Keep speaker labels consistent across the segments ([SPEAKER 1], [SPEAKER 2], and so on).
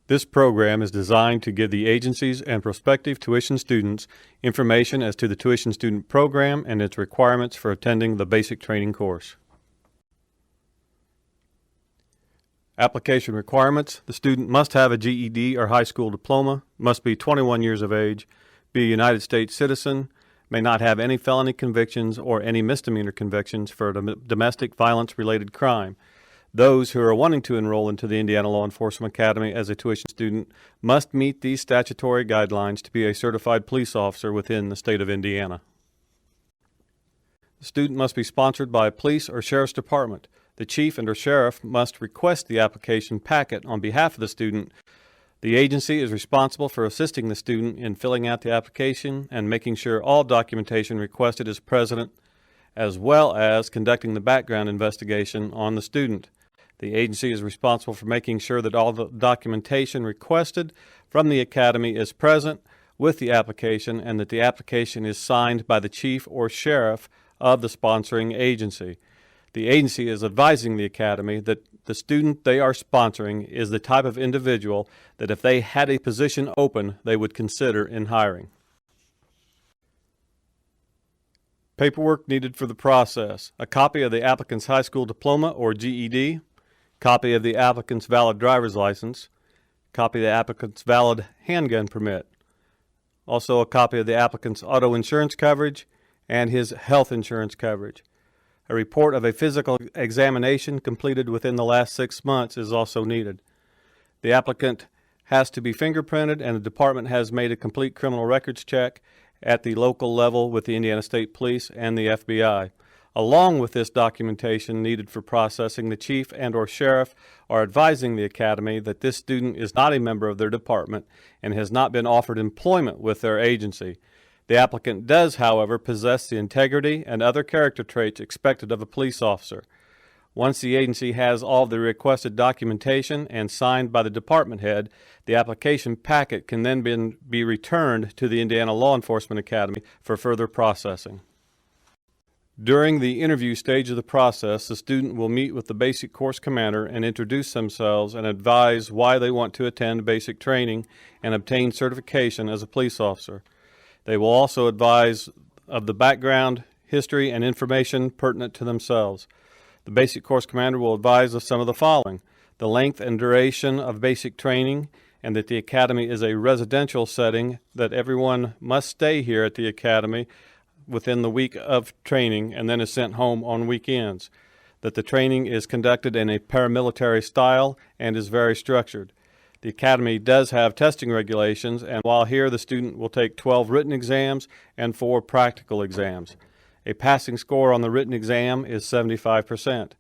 [SPEAKER 1] This program is designed to give the agencies and prospective tuition students information as to the tuition student program and its requirements for attending the basic training course. Application requirements: the student must have a GED or high school diploma, must be 21 years of age, be a United States citizen, may not have any felony convictions or any misdemeanor convictions for a domestic violence-related crime. Those who are wanting to enroll into the Indiana Law Enforcement Academy as a tuition student must meet these statutory guidelines to be a certified police officer within the state of Indiana. The student must be sponsored by a police or sheriff's department. The chief and/or sheriff must request the application packet on behalf of the student. The agency is responsible for assisting the student in filling out the application and making sure all documentation requested is present, as well as conducting the background investigation on the student. The agency is responsible for making sure that all the documentation requested from the academy is present with the application and that the application is signed by the chief or sheriff of the sponsoring agency. The agency is advising the academy that the student they are sponsoring is the type of individual that if they had a position open, they would consider in hiring. Paperwork needed for the process: a copy of the applicant's high school diploma or GED, copy of the applicant's valid driver's license, copy of the applicant's valid handgun permit, also a copy of the applicant's auto insurance coverage and his health insurance coverage. A report of a physical examination completed within the last 6 months is also needed. The applicant has to be fingerprinted, and the department has made a complete criminal records check at the local level with the Indiana State Police and the FBI. Along with this documentation needed for processing, the chief and/or sheriff are advising the academy that this student is not a member of their department and has not been offered employment with their agency. The applicant does, however, possess the integrity and other character traits expected of a police officer. Once the agency has all the requested documentation and signed by the department head, the application packet can then be returned to the Indiana Law Enforcement Academy for further processing. During the interview stage of the process, the student will meet with the basic course commander and introduce themselves and advise why they want to attend basic training and obtain certification as a police officer. They will also advise of the background, history, and information pertinent to themselves. The basic course commander will advise of some of the following: the length and duration of basic training, and that the academy is a residential setting, that everyone must stay here at the academy within the week of training and then is sent home on weekends, that the training is conducted in a paramilitary style and is very structured. The academy does have testing regulations, and while here the student will take 12 written exams and 4 practical exams. A passing score on the written exam is 75%.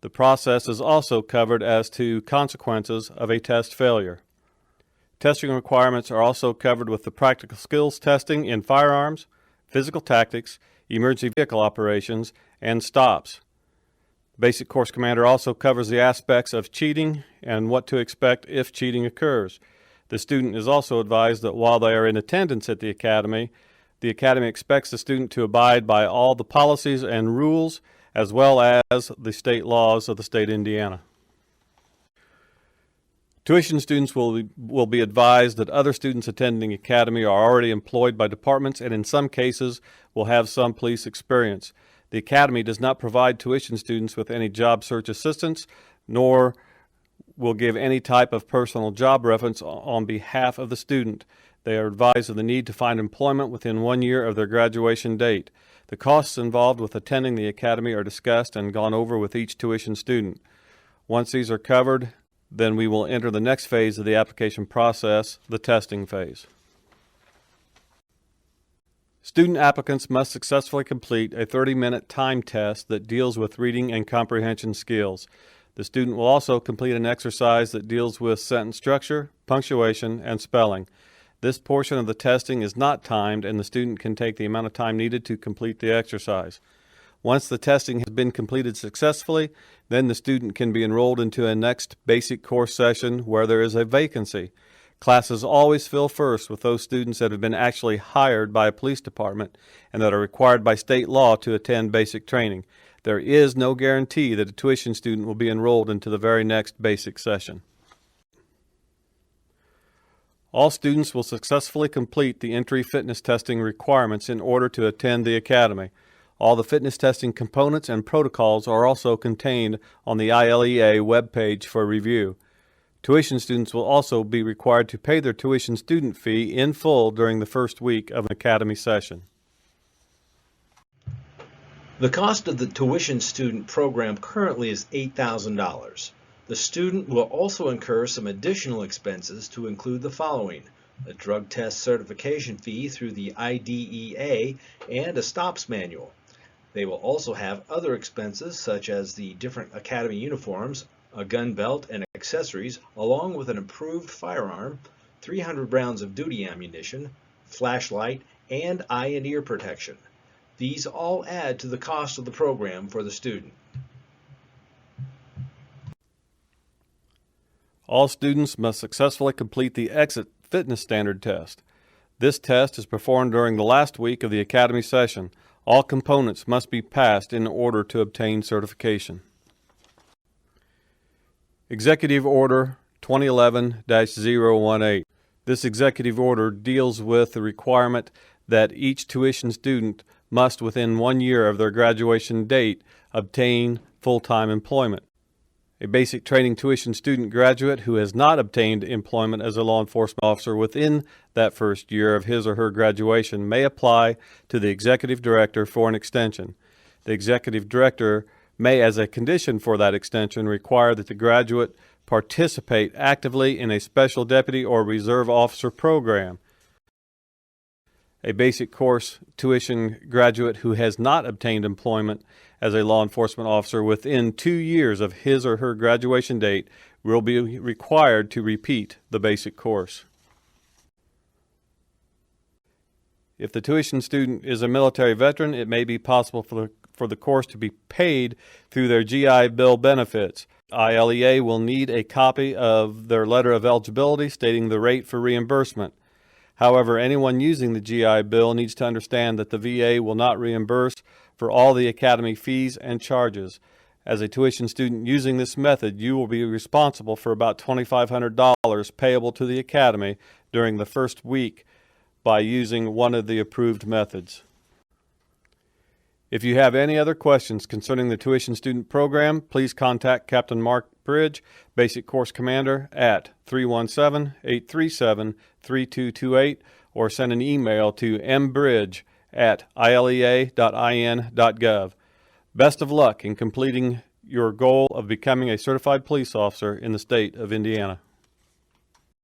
[SPEAKER 1] The process is also covered as to consequences of a test failure. Testing requirements are also covered with the practical skills testing in firearms, physical tactics, emergency vehicle operations, and stops. Basic Course Commander also covers the aspects of cheating and what to expect if cheating occurs. The student is also advised that while they are in attendance at the academy expects the student to abide by all the policies and rules as well as the state laws of the state of Indiana. Tuition students will be advised that other students attending the academy are already employed by departments and in some cases will have some police experience. The academy does not provide tuition students with any job search assistance, nor will give any type of personal job reference on behalf of the student. They are advised of the need to find employment within 1 year of their graduation date. The costs involved with attending the academy are discussed and gone over with each tuition student. Once these are covered, then we will enter the next phase of the application process, the testing phase. Student applicants must successfully complete a 30-minute time test that deals with reading and comprehension skills. The student will also complete an exercise that deals with sentence structure, punctuation, and spelling. This portion of the testing is not timed, and the student can take the amount of time needed to complete the exercise. Once the testing has been completed successfully, then the student can be enrolled into a next basic course session where there is a vacancy. Classes always fill first with those students that have been actually hired by a police department and that are required by state law to attend basic training. There is no guarantee that a tuition student will be enrolled into the very next basic session. All students will successfully complete the entry fitness testing requirements in order to attend the academy. All the fitness testing components and protocols are also contained on the ILEA webpage for review. Tuition students will also be required to pay their tuition student fee in full during the first week of an academy session.
[SPEAKER 2] The cost of the tuition student program currently is $8,000. The student will also incur some additional expenses to include the following: a drug test certification fee through the IDEA and a STOPS manual. They will also have other expenses such as the different academy uniforms, a gun belt and accessories, along with an approved firearm, 300 rounds of duty ammunition, flashlight, and eye and ear protection. These all add to the cost of the program for the student.
[SPEAKER 1] All students must successfully complete the exit fitness standard test. This test is performed during the last week of the academy session. All components must be passed in order to obtain certification. Executive Order 2011-018. This executive order deals with the requirement that each tuition student must, within 1 year of their graduation date, obtain full-time employment. A basic training tuition student graduate who has not obtained employment as a law enforcement officer within that first year of his or her graduation may apply to the executive director for an extension. The executive director may, as a condition for that extension, require that the graduate participate actively in a special deputy or reserve officer program. A basic course tuition graduate who has not obtained employment as a law enforcement officer within 2 years of his or her graduation date will be required to repeat the basic course. If the tuition student is a military veteran, it may be possible for the course to be paid through their GI Bill benefits. ILEA will need a copy of their letter of eligibility stating the rate for reimbursement. However, anyone using the GI Bill needs to understand that the VA will not reimburse for all the academy fees and charges. As a tuition student using this method, you will be responsible for about $2,500 payable to the academy during the first week by using one of the approved methods. If you have any other questions concerning the tuition student program, please contact Captain Mark Bridge, Basic Course Commander, at 317-837-3228 or send an email to mbridge@ilea.in.gov. Best of luck in completing your goal of becoming a certified police officer in the state of Indiana.